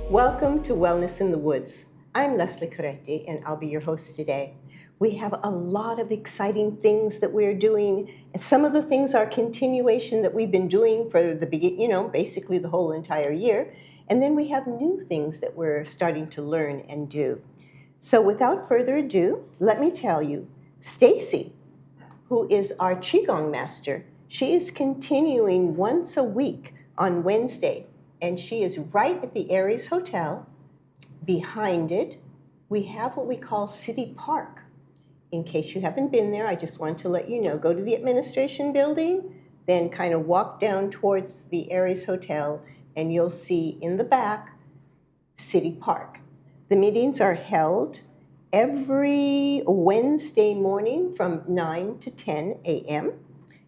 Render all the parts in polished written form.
Welcome to Wellness in the Woods. I'm Leslie Coretti, and I'll be your host today. We have a lot of exciting things that we're doing. And some of the things are continuation that we've been doing for basically the whole entire year. And then we have new things that we're starting to learn and do. So without further ado, let me tell you, Stacy, who is our Qigong master, she is continuing once a week on Wednesday. And she is right at the Aries Hotel. Behind it, we have what we call City Park. In case you haven't been there, I just wanted to let you know, go to the administration building, then kind of walk down towards the Aries Hotel, and you'll see in the back, City Park. The meetings are held every Wednesday morning from 9 to 10 a.m.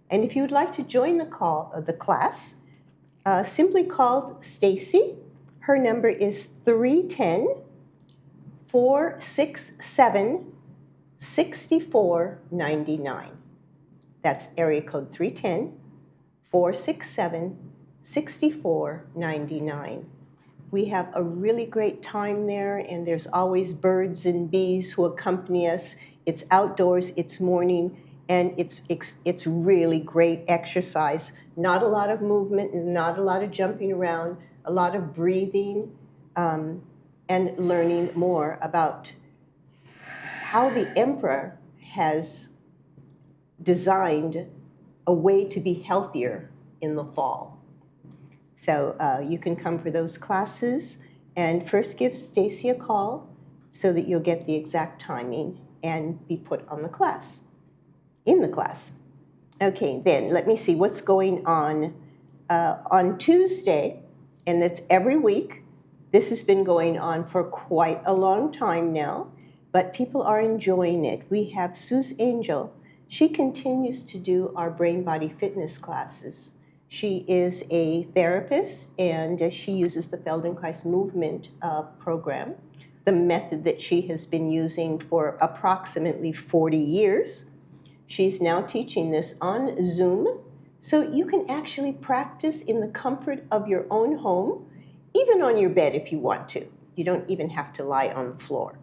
And if you'd like to join the class, simply call Stacy. Her number is 310-467-6499. That's area code 310-467-6499. We have a really great time there, and there's always birds and bees who accompany us. It's outdoors, it's morning, and it's really great exercise. Not a lot of movement, not a lot of jumping around, a lot of breathing, and learning more about how the emperor has designed a way to be healthier in the fall. So you can come for those classes, and first give Stacy a call so that you'll get the exact timing and be put on the class, in the class. Okay, then let me see what's going on Tuesday, and it's every week. This has been going on for quite a long time now, but people are enjoying it. We have Suze Angel. She continues to do our brain body fitness classes. She is a therapist, and she uses the Feldenkrais movement program, the method that she has been using for approximately 40 years. She's now teaching this on Zoom, so you can actually practice in the comfort of your own home, even on your bed if you want to. You don't even have to lie on the floor.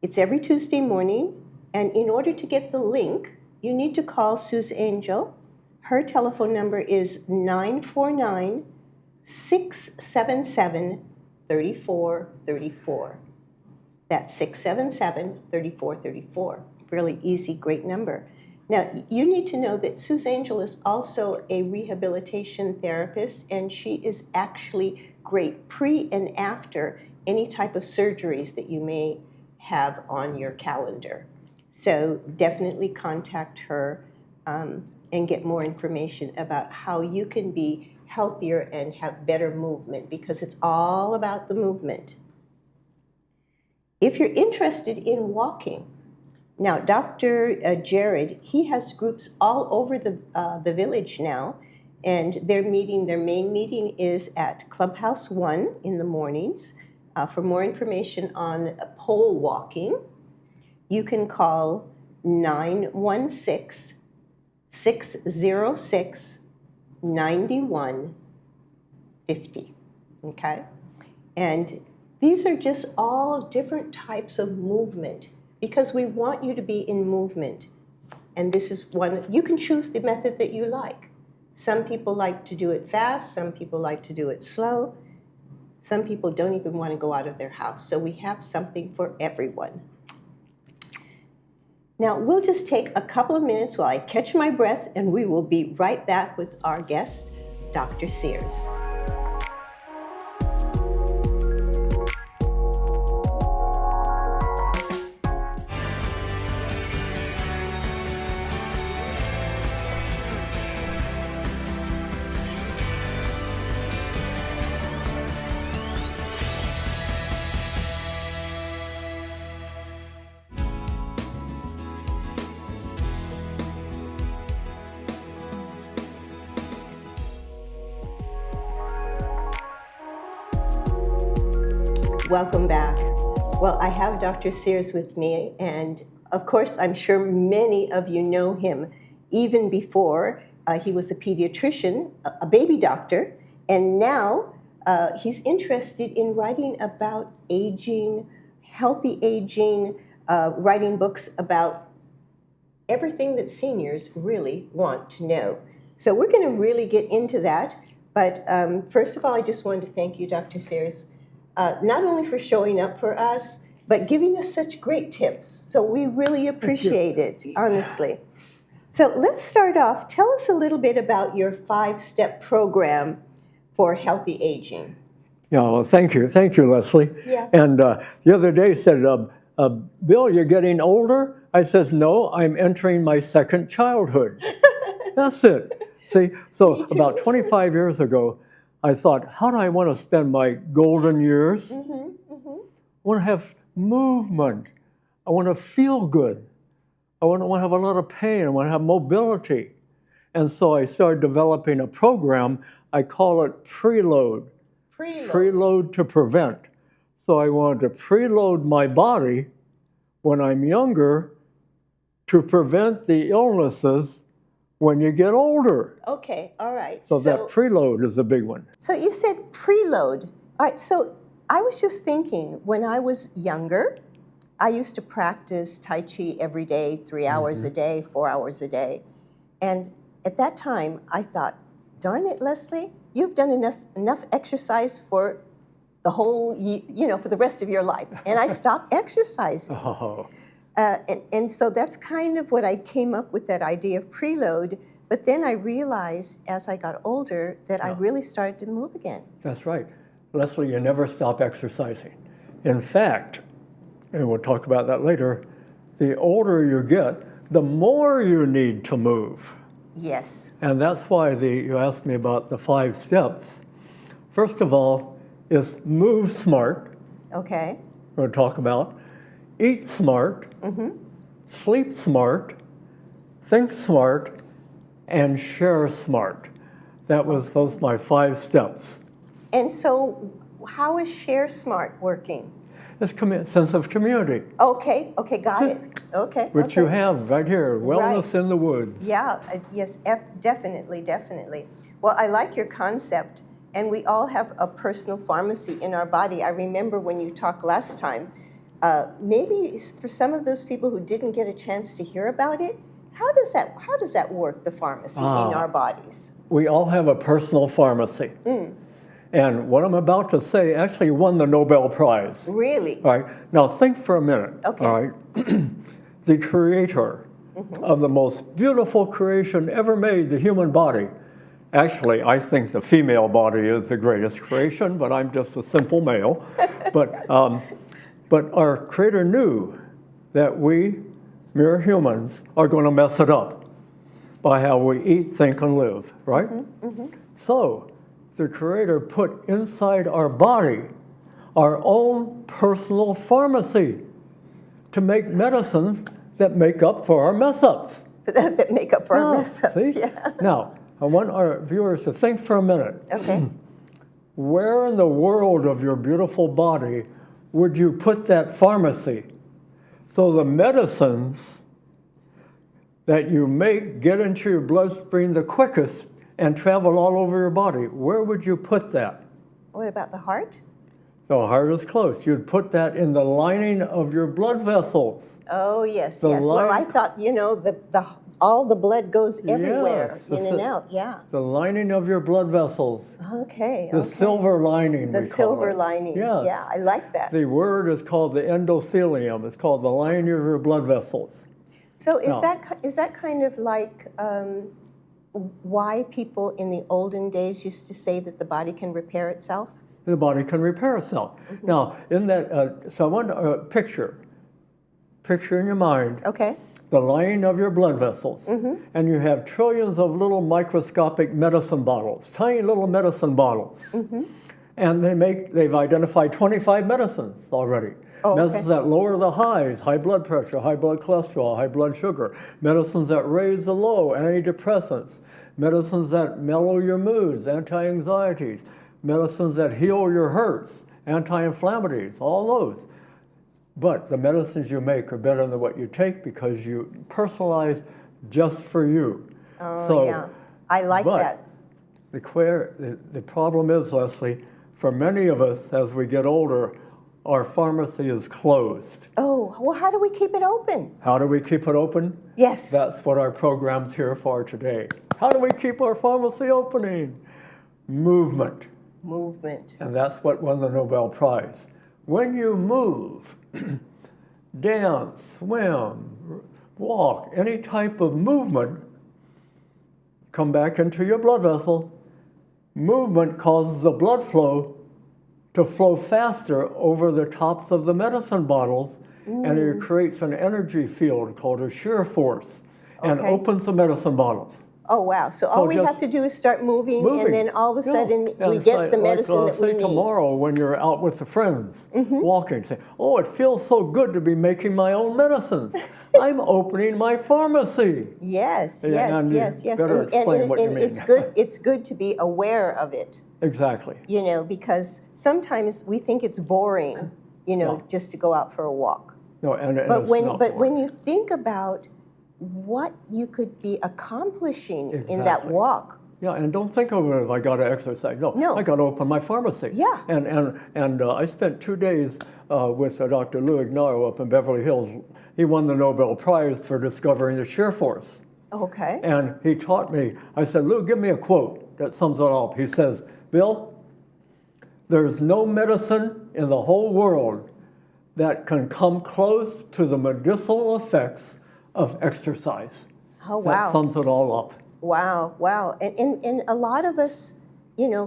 It's every Tuesday morning, and in order to get the link, you need to call Suze Angel. Her telephone number is 949-677-3434. That's 677-3434. Really easy, great number. Now, you need to know that Suze Angel is also a rehabilitation therapist, and she is actually great pre and after any type of surgeries that you may have on your calendar. So definitely contact her and get more information about how you can be healthier and have better movement, because it's all about the movement. If you're interested in walking, now Dr. Jared, he has groups all over the village now, and their main meeting is at Clubhouse 1 in the mornings. For more information on pole walking, you can call 916-606-9150, okay? And these are just all different types of movement, because we want you to be in movement. And this is one, you can choose the method that you like. Some people like to do it fast, some people like to do it slow. Some people don't even want to go out of their house. So we have something for everyone. Now, we'll just take a couple of minutes while I catch my breath, and we will be right back with our guest, Dr. Sears. Welcome back. Well, I have Dr. Sears with me, and of course, I'm sure many of you know him even before he was a pediatrician, a baby doctor, and now he's interested in writing about aging, healthy aging, writing books about everything that seniors really want to know. So we're going to really get into that. But first of all, I just wanted to thank you, Dr. Sears, not only for showing up for us, but giving us such great tips. So we really appreciate it, honestly. So let's start off. Tell us a little bit about your 5-step program for healthy aging. Yeah, well, thank you, Leslie. Yeah. And the other day said, Bill, you're getting older? I says, no, I'm entering my second childhood. That's it. See, so about 25 years ago, I thought, how do I want to spend my golden years? I want to have movement. I want to feel good. I want to have a lot of pain. I want to have mobility. And so I started developing a program. I call it preload. Preload to prevent. So I wanted to preload my body when I'm younger to prevent the illnesses when you get older. Okay, all right. So that preload is a big one. So you said preload. All right, so I was just thinking, when I was younger, I used to practice Tai Chi every day, 3 hours a day, 4 hours a day. And at that time, I thought, darn it, Leslie, you've done enough exercise for the whole, for the rest of your life. And I stopped exercising. Oh. And so that's kind of what I came up with, that idea of preload. But then I realized as I got older that I really started to move again. That's right. Leslie, you never stop exercising. In fact, and we'll talk about that later, the older you get, the more you need to move. Yes. And that's why you asked me about the 5 steps. First of all is move smart. Okay. We're going to talk about eat smart, sleep smart, think smart, and share smart. Those my 5 steps. And so how is Share Smart working? It's sense of community. Okay, got it. Okay. Which you have right here, Wellness in the Woods. Yeah, yes, definitely. Well, I like your concept, and we all have a personal pharmacy in our body. I remember when you talked last time, maybe for some of those people who didn't get a chance to hear about it, how does that work, the pharmacy in our bodies? We all have a personal pharmacy. And what I'm about to say actually won the Nobel Prize. Really? All right. Now think for a minute. Okay. All right. The creator of the most beautiful creation ever made, the human body. Actually, I think the female body is the greatest creation, but I'm just a simple male. But our creator knew that we, mere humans, are going to mess it up by how we eat, think, and live, right? So the creator put inside our body our own personal pharmacy to make medicines that make up for our mess-ups. That make up for our mess-ups, see? Now, I want our viewers to think for a minute. Okay. Where in the world of your beautiful body would you put that pharmacy? So the medicines that you make get into your bloodstream the quickest and travel all over your body. Where would you put that? What about the heart? The heart is close. You'd put that in the lining of your blood vessels. Oh, yes. Well, I thought, all the blood goes everywhere, in and out, The lining of your blood vessels. Okay. The silver lining, The silver lining. Yes. Yeah, I like that. The word is called the endothelium. It's called the lining of your blood vessels. So is that kind of like why people in the olden days used to say that the body can repair itself? The body can repair itself. Now, in that, so I want a picture in your mind. Okay. The lining of your blood vessels. And you have trillions of little microscopic medicine bottles, tiny little medicine bottles. And they've identified 25 medicines already. Medicines that lower the highs, high blood pressure, high blood cholesterol, high blood sugar. Medicines that raise the low, antidepressants. Medicines that mellow your moods, anti-anxieties. Medicines that heal your hurts, anti-inflammatories, all those. But the medicines you make are better than what you take because you personalize just for you. Oh, yeah. I like that. The problem is, Leslie, for many of us as we get older, our pharmacy is closed. Oh, well, how do we keep it open? How do we keep it open? Yes. That's what our program's here for today. How do we keep our pharmacy opening? Movement. Movement. And that's what won the Nobel Prize. When you move, dance, swim, walk, any type of movement, come back into your blood vessel. Movement causes the blood flow to flow faster over the tops of the medicine bottles, and it creates an energy field called a shear force, and opens the medicine bottles. Oh, wow. So all we have to do is start moving. And then all of a sudden we get the medicine that we need. Tomorrow when you're out with the friends, walking, say, oh, it feels so good to be making my own medicines. I'm opening my pharmacy. Yes. Better explain what you mean. It's good to be aware of it. Exactly. You know, because sometimes we think it's boring, just to go out for a walk. No, but when you think about what you could be accomplishing in that walk. Yeah, and don't think of it as I got to exercise. No, I got to open my pharmacy. Yeah. And I spent 2 days with Dr. Lou Ignaro up in Beverly Hills. He won the Nobel Prize for discovering the shear force. Okay. And he taught me, I said, Lou, give me a quote that sums it up. He says, Bill, there's no medicine in the whole world that can come close to the medicinal effects of exercise. Oh, wow. That sums it all up. Wow. And a lot of us,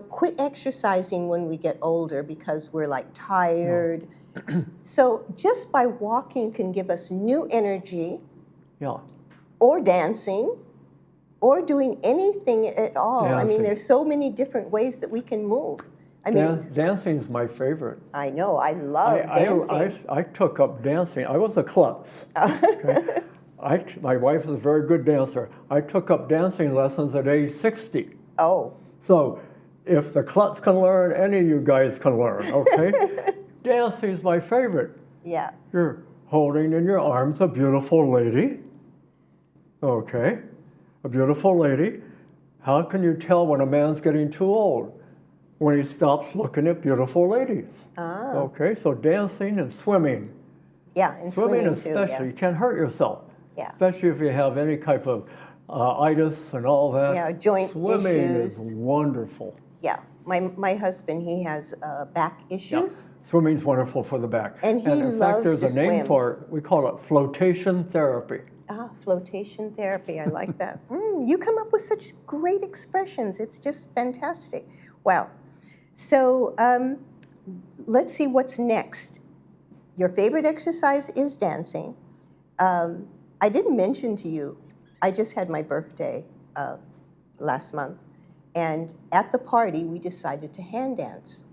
quit exercising when we get older because we're like tired. No. So just by walking can give us new energy. Yeah. Or dancing, or doing anything at all. Dancing. I mean, there's so many different ways that we can move. I mean, dancing's my favorite. I know, I love dancing. I took up dancing. I was a klutz. Okay? My wife is a very good dancer. I took up dancing lessons at age 60. Oh. So if the klutz can learn, any of you guys can learn, okay? Dancing's my favorite. Yeah. You're holding in your arms a beautiful lady. Okay, a beautiful lady. How can you tell when a man's getting too old? When he stops looking at beautiful ladies. Ah. Okay, so dancing and swimming. Yeah, and swimming especially. Too, yeah. You can't hurt yourself. Yeah. Especially if you have any type of itis and all that. Yeah, joint swimming issues. Is wonderful. Yeah, my husband, he has back issues. Yeah. Swimming's wonderful for the back. And he in loves fact, there's a name for it. We call it flotation therapy. Ah, flotation therapy. I like that. You come up with such great expressions. It's just fantastic. Wow. So let's see what's next. Your favorite exercise is dancing. I didn't mention to you, I just had my birthday last month. And at the party, we decided to hand dance.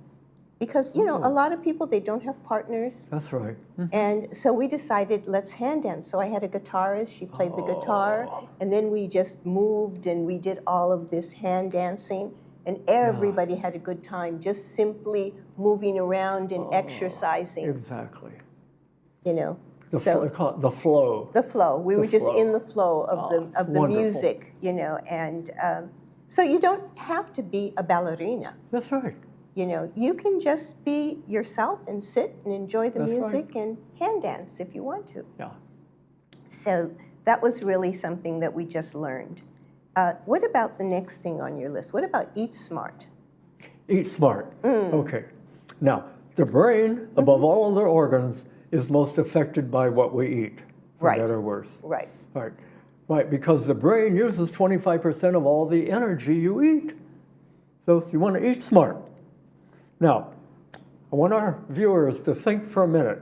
Because, a lot of people, they don't have partners. That's right. And so we decided, let's hand dance. So I had a guitarist, she played the guitar, and then we just moved and we did all of this hand dancing, and everybody had a good time, just simply moving around and exercising. Exactly. The flow. The flow. We were just in the flow of the music, and so you don't have to be a ballerina. That's right. You can just be yourself and sit and enjoy the music right. and hand dance if you want to. Yeah. So that was really something that we just learned. What about the next thing on your list? What about eat smart? Eat smart. Okay. Now, the brain, above all other organs, is most affected by what we eat, for better or worse. Right. Right, because the brain uses 25% of all the energy you eat. So you want to eat smart. Now, I want our viewers to think for a minute.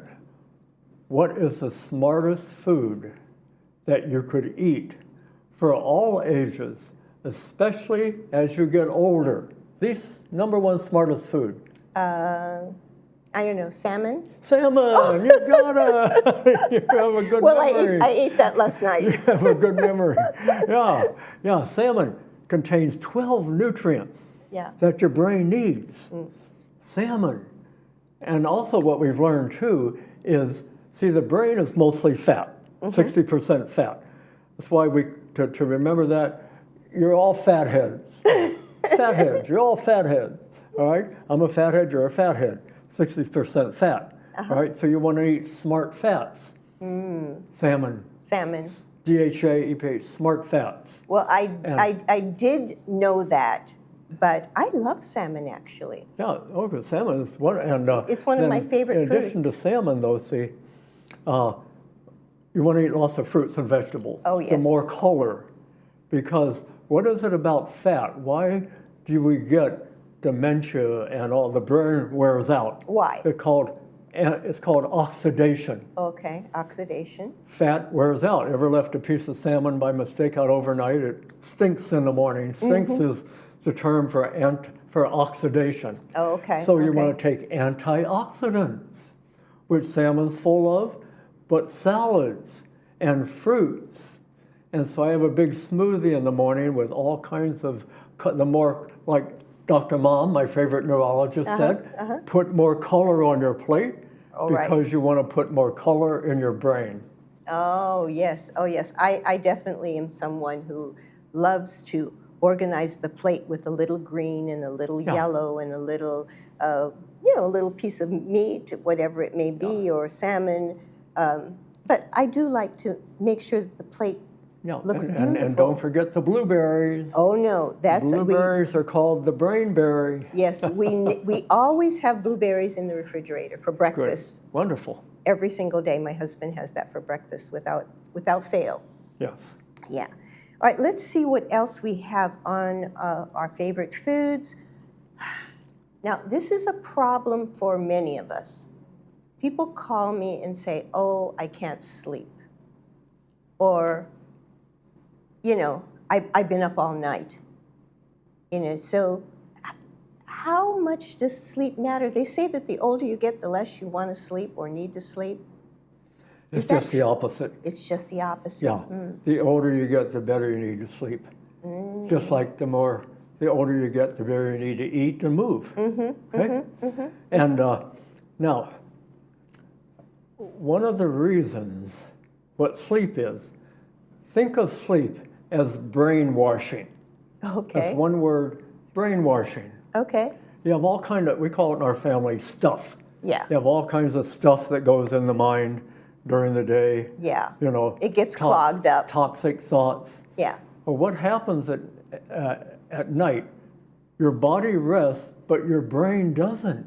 What is the smartest food that you could eat for all ages, especially as you get older? The number one smartest food. I don't know, salmon? Salmon, you gotta. You have a good memory. Well, I ate that last night. You have a good memory. Yeah, salmon contains 12 nutrients that your brain needs. Salmon And also what we've learned too is, see, the brain is mostly fat, 60% fat. That's why to remember that, you're all fatheads. Fatheads, you're all fatheads, all right? I'm a fathead, you're a fathead, 60% fat, all right? So you want to eat smart fats. Salmon, Salmon. DHA, EPA, smart fats. Well, I did know that, but I love salmon actually. Yeah, okay, salmon is one, and It's one of my favorite in addition to foods. salmon, though, see, you want to eat lots of fruits and vegetables. Oh, yes. The more color, because what is it about fat? Why do we get dementia and all the brain wears out? Why? It's called oxidation. Okay, oxidation. Fat wears out. Ever left a piece of salmon by mistake out overnight? It stinks in the morning. Stinks is the term for oxidation. Oh, okay. So you okay. want to take antioxidants, which salmon's full of, but salads and fruits. And so I have a big smoothie in the morning with all kinds of, the more, like Dr. Mom, my favorite neurologist said, put more color on your plate because you want to put more color in your brain. Oh, yes. Oh, yes. I definitely am someone who loves to organize the plate with a little green and a little yellow and a little, a little piece of meat, whatever it may be, or salmon. But I do like to make sure that the plate looks beautiful. And don't forget the blueberries. Oh, no. Blueberries are called the brainberry. Yes, we always have blueberries in the refrigerator for breakfast. Good. Wonderful. Every single day, my husband has that for breakfast without fail. Yes. Yeah. All right, let's see what else we have on our favorite foods. Now, this is a problem for many of us. People call me and say, oh, I can't sleep. Or, I've been up all night. So how much does sleep matter? They say that the older you get, the less you want to sleep or need to sleep. It's just the opposite. It's just the opposite. Yeah. The older you get, the better you need to sleep. Just like the older you get, the better you need to eat and move. Okay? And now, one of the reasons what sleep is, think of sleep as brainwashing. Okay. That's one word, brainwashing. Okay. You have all we call it in our family stuff. Yeah. You have all kinds of stuff that goes in the mind during the day. Yeah. It gets clogged up. Toxic thoughts. Yeah. Well, what happens at night? Your body rests, but your brain doesn't.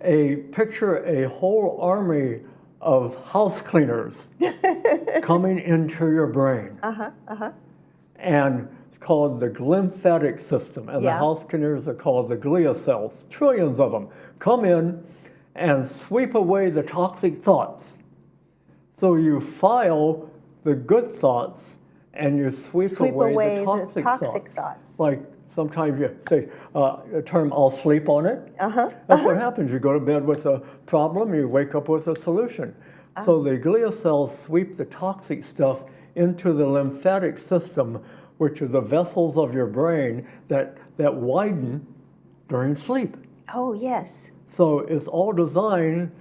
Picture a whole army of house cleaners coming into your brain. And it's called the glymphatic system, and the house cleaners are called the glia cells. Trillions of them come in and sweep away the toxic thoughts. So you file the good thoughts and you sweep away the toxic thoughts. Like sometimes you say the term, I'll sleep on it. That's what happens. You go to bed with a problem, you wake up with a solution. So the glia cells sweep the toxic stuff into the lymphatic system, which are the vessels of your brain that widen during sleep. Oh, yes. So it's all designed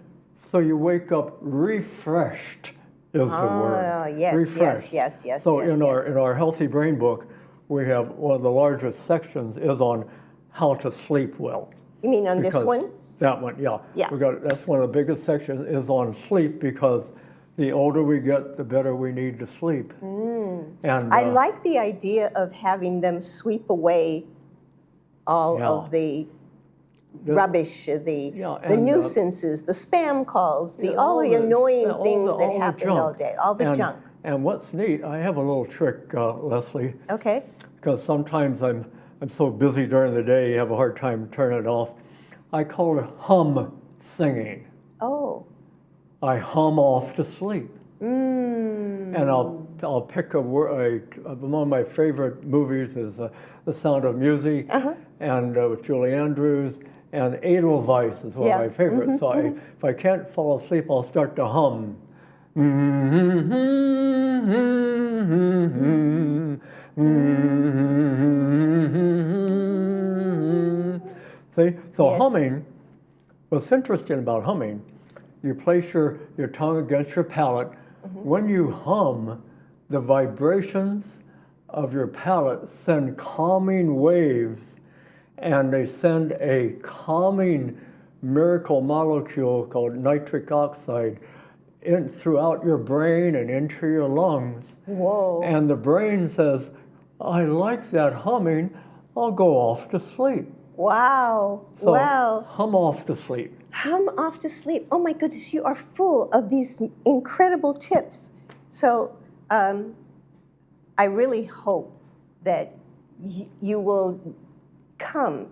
so you wake up refreshed, is the word. Yes, refreshed. yes. So in our Healthy Brain book, we have one of the largest sections is on how to sleep well. You mean on this one? That one, yeah. Yeah. That's one of the biggest sections is on sleep, because the older we get, the better we need to sleep. And I like the idea of having them sweep away all of the rubbish, the nuisances, the spam calls, all the annoying things that happen all day, all the junk. And what's neat, I have a little trick, Leslie. Okay. Because sometimes I'm so busy during the day, you have a hard time turning it off. I call it hum singing. Oh. I hum off to sleep. And I'll pick one of my favorite movies is The Sound of Music, and with Julie Andrews, and Edelweiss is one of my favorites. So if I can't fall asleep, I'll start to hum. See, so humming What's interesting about humming, you place your tongue against your palate. When you hum, the vibrations of your palate send calming waves, and they send a calming miracle molecule called nitric oxide in throughout your brain and into your lungs. Whoa. And the brain says, I like that humming, I'll go off to sleep. Wow. So Wow. hum off to sleep. Hum off to sleep. Oh my goodness, you are full of these incredible tips. So I really hope that you will come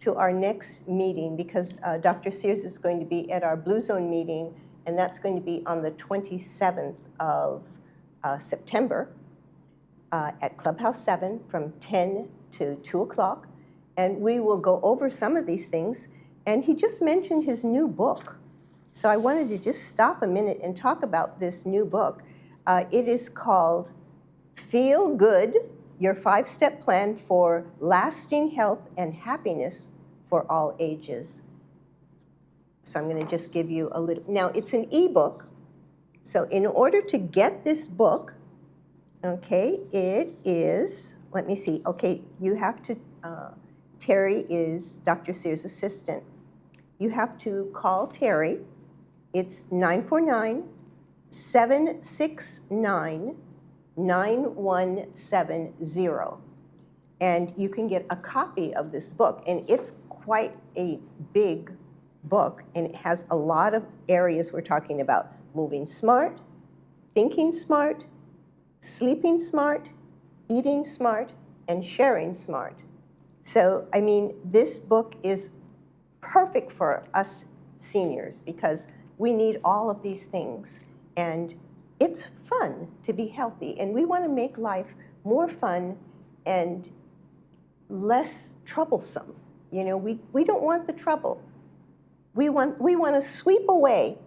to our next meeting, because Dr. Sears is going to be at our Blue Zone meeting, and that's going to be on the 27th of September at Clubhouse 7 from 10 to 2 o'clock. And we will go over some of these things. And he just mentioned his new book. So I wanted to just stop a minute and talk about this new book. It is called Feel Good, Your 5-Step Plan for Lasting Health and Happiness for All Ages. So I'm going to just give you a little. Now, it's an ebook. So in order to get this book, okay, it is, let me see. Okay, you have to, Terry is Dr. Sears' assistant. You have to call Terry. It's 949-769-9170. And you can get a copy of this book. And it's quite a big book. And it has a lot of areas we're talking about. Moving smart, thinking smart, sleeping smart, eating smart, and sharing smart. So, I mean, this book is perfect for us seniors because we need all of these things. And it's fun to be healthy. And we want to make life more fun and less troublesome. You know, we don't want the trouble. We want to sweep away.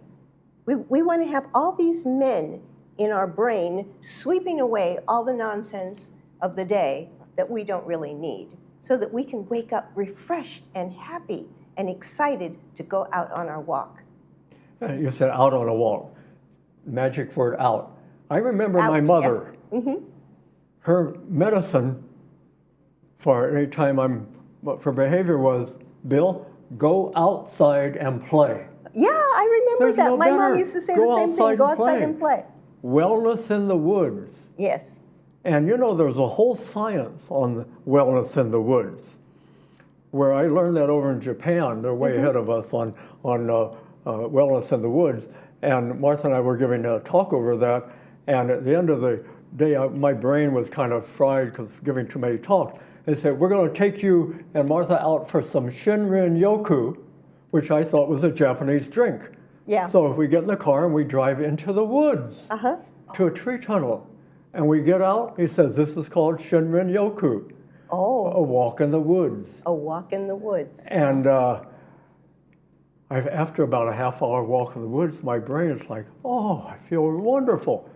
We want to have all these men in our brain sweeping away all the nonsense of the day that we don't really need, so that we can wake up refreshed and happy and excited to go out on our walk. You said out on a walk. Magic word, out. I remember Out, my mother, yeah. her medicine for any time for behavior was, Bill, go outside and play. Yeah, I remember There's that. no My mom better. used to say Go the same thing, outside go and outside play. and play. Wellness in the woods. Yes. And you know, there's a whole science on wellness in the woods, where I learned that over in Japan. They're way ahead of us on wellness in the woods. And Martha and I were giving a talk over that. And at the end of the day, my brain was kind of fried because giving too many talks. They said, we're going to take you and Martha out for some Shinrin Yoku, which I thought was a Japanese drink. Yeah. So we get in the car and we drive into the woods to a tree tunnel. And we get out, he says, this is called Shinrin Yoku, a walk in the woods. A walk in the woods. And after about a half-hour walk in the woods, my brain is like, oh, I feel wonderful.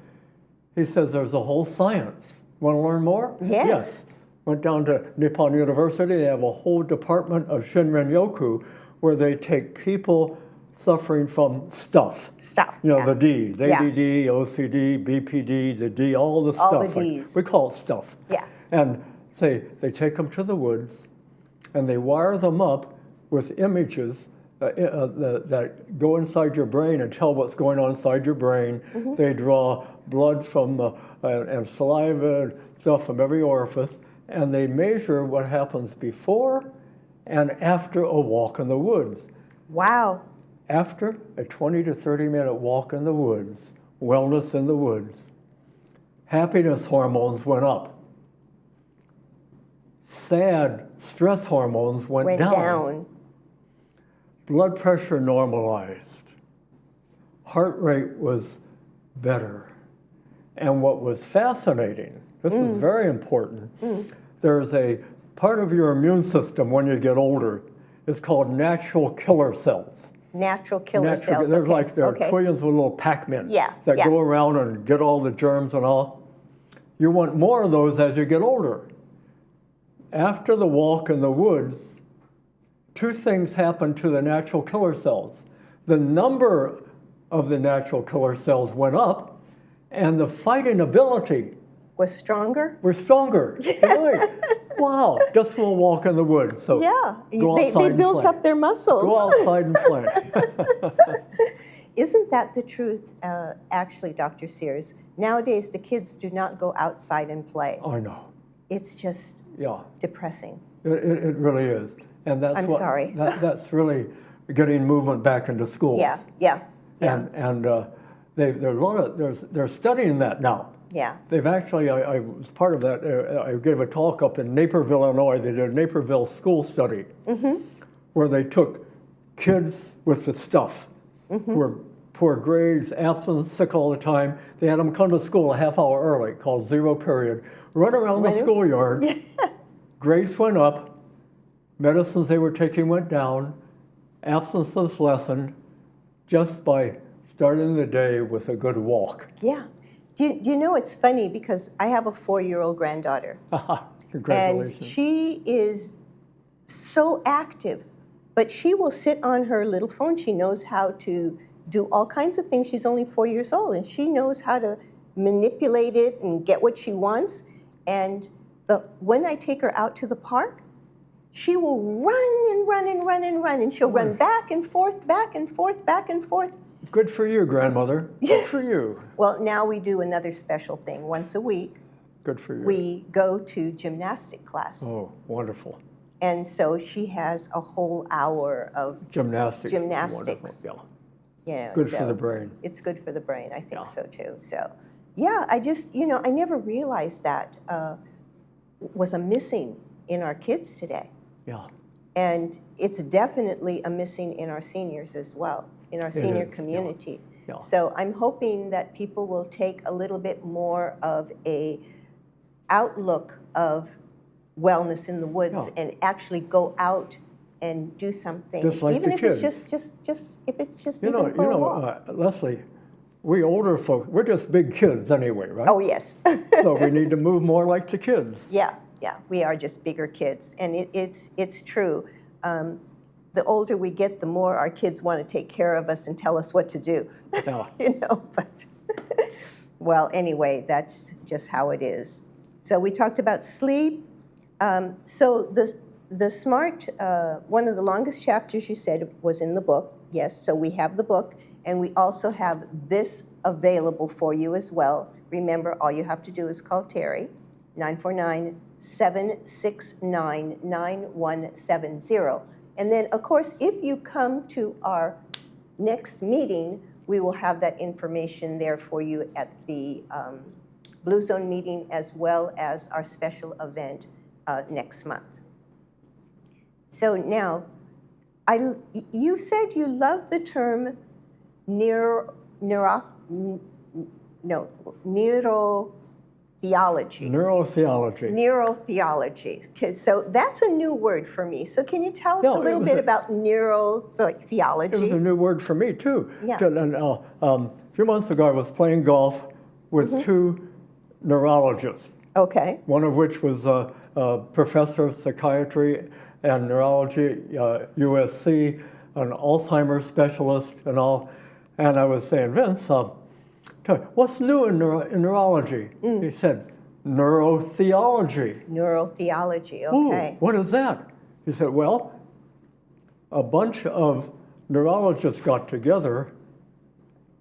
He says there's a whole science. Want to learn more? Yes. Went down to Nippon University. They have a whole department of Shinrin Yoku where they take people suffering from stuff. You know, the D's, ADD, OCD, BPD, the D, all the stuff. All the Ds. We call it stuff. Yeah. And they take them to the woods and they wire them up with images that go inside your brain and tell what's going on inside your brain. They draw blood from and saliva and stuff from every orifice, and they measure what happens before and after a walk in the woods. Wow. After a 20 to 30 minute walk in the woods, wellness in the woods, happiness hormones went up. Sad stress hormones went down. Blood pressure normalized. Heart rate was better. And what was fascinating, this is very important, there's a part of your immune system when you get older, it's called natural killer cells. Natural killer cells. There are trillions of little Pac-Men that go around and get all the germs and all. You want more of those as you get older. After the walk in the woods, two things happened to the natural killer cells. The number of the natural killer cells went up, and the fighting ability Was stronger? were stronger. Right. Wow, just a little walk in the woods. So Yeah, go they outside and built play. up their muscles. Go outside and play. Isn't that the truth, actually, Dr. Sears? Nowadays, the kids do not go outside and play. I know. It's just Yeah, depressing. it really is. And that's I'm what, sorry. That's really getting movement back into schools. Yeah. And they're studying that now. Yeah. They've actually, I was part of that, I gave a talk up in Naperville, Illinois. They did a Naperville school study where they took kids with the stuff who were poor grades, absent, sick all the time. They had them come to school a half hour early, called zero period, run around the schoolyard. Grades went up, medicines they were taking went down, absences lessened, just by starting the day with a good walk. Yeah. Do you know, it's funny because I have a 4-year-old granddaughter. Congratulations. And she is so active, but she will sit on her little phone. She knows how to do all kinds of things. She's only 4 years old, and she knows how to manipulate it and get what she wants. And when I take her out to the park, she will run and run and run and run, and she'll run back and forth, back and forth, back and forth. Good for you, grandmother. Good for you. Well, now we do another special thing. Once a week, Good for you. we go to gymnastic class. Oh, wonderful. And so she has a whole hour of Gymnastics. Gymnastics. Wonderful. you know. Good for so the brain. It's good for the brain. I think Yeah. so too. So, yeah, I just, I never realized that was a missing in our kids today. Yeah. And it's definitely a missing in our seniors as well, in our senior is, yeah. community. Yeah. So I'm hoping that people will take a little bit more of a outlook of wellness in the woods Yeah. and actually go out and do something, Just like even the if kids. it's just if it's just You know, even for a walk. Leslie, we older folks, we're just big kids anyway, right? Oh yes. So we need to move more like the kids. Yeah, we are just bigger kids, and it's true. The older we get, the more our kids want to take care of us and tell us what to do. Yeah. But well, anyway, that's just how it is. So we talked about sleep. So the SMART, one of the longest chapters you said was in the book. Yes, so we have the book, and we also have this available for you as well. Remember, all you have to do is call Terry, 949-769-9170. And then, of course, if you come to our next meeting, we will have that information there for you at the Blue Zone meeting, as well as our special event next month. So now, you said you love the term neurotheology. Neurotheology. Neurotheology. Okay, so that's a new word for me. So can you tell us Yeah, a little bit about It was neurotheology? a new word for me too. Yeah. And, a few months ago, I was playing golf with two neurologists. Okay. One of which was a professor of psychiatry and neurology, USC, an Alzheimer's specialist, and all. And I was saying, Vince, tell me, what's new in neurology? He said, neurotheology. Neurotheology. Ooh, Okay. what is that? He said, well, a bunch of neurologists got together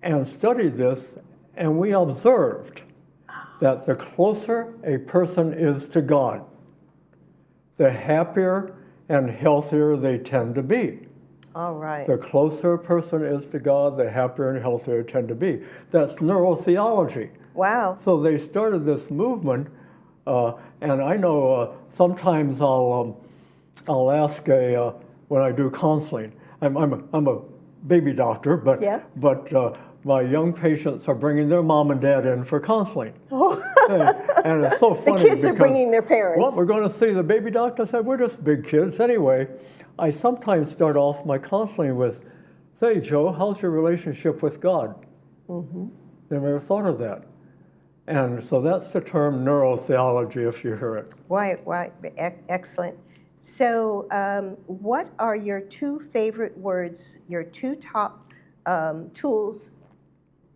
and studied this, and we observed that the closer a person is to God, the happier and healthier they tend to be. All right. The closer a person is to God, the happier and healthier they tend to be. That's neurotheology. Wow. So they started this movement, and I know sometimes I'll ask when I do counseling. I'm a baby doctor, but Yeah. My young patients are bringing their mom and dad in for counseling. Oh. And it's so The funny kids are because, bringing their parents. well, we're going to see the baby doctor. I said, we're just big kids anyway. I sometimes start off my counseling with, say, Joe, how's your relationship with God? They never thought of that. And so that's the term neurotheology, if you hear it. Right. Excellent. So what are your two favorite words, your two top tools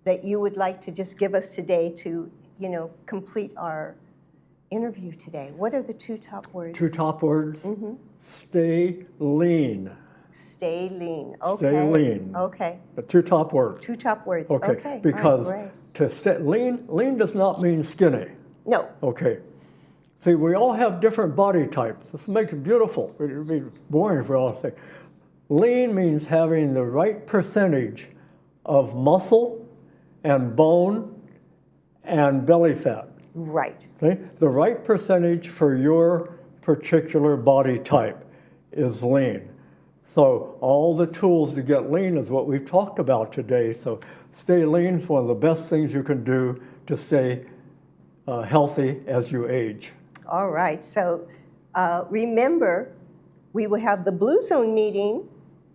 that you would like to just give us today to, complete our interview today? What are the two top words? Two top words. Stay lean. Stay lean. Okay. Stay lean. Okay. The two top words. Two top words. Okay. Okay. Because All right. to stay lean does not mean skinny. No. Okay. See, we all have different body types. This makes it beautiful. It would be boring if we all say. Lean means having the right percentage of muscle and bone and belly fat. Right. Okay? The right percentage for your particular body type is lean. So all the tools to get lean is what we've talked about today. So stay lean is one of the best things you can do to stay healthy as you age. All right. So remember, we will have the Blue Zone meeting.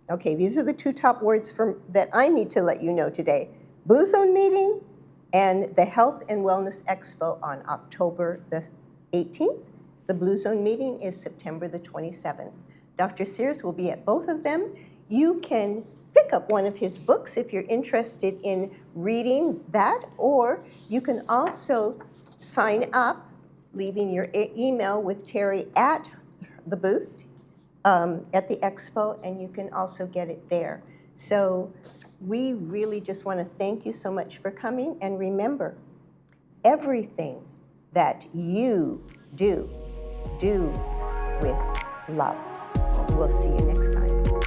Okay, these are the two top words that I need to let you know today. Blue Zone meeting and the Health and Wellness Expo on October the 18th. The Blue Zone meeting is September the 27th. Dr. Sears will be at both of them. You can pick up one of his books if you're interested in reading that, or you can also sign up, leaving your email with Terry at the booth at the expo, and you can also get it there. So we really just want to thank you so much for coming, and remember, everything that you do with love. We'll see you next time.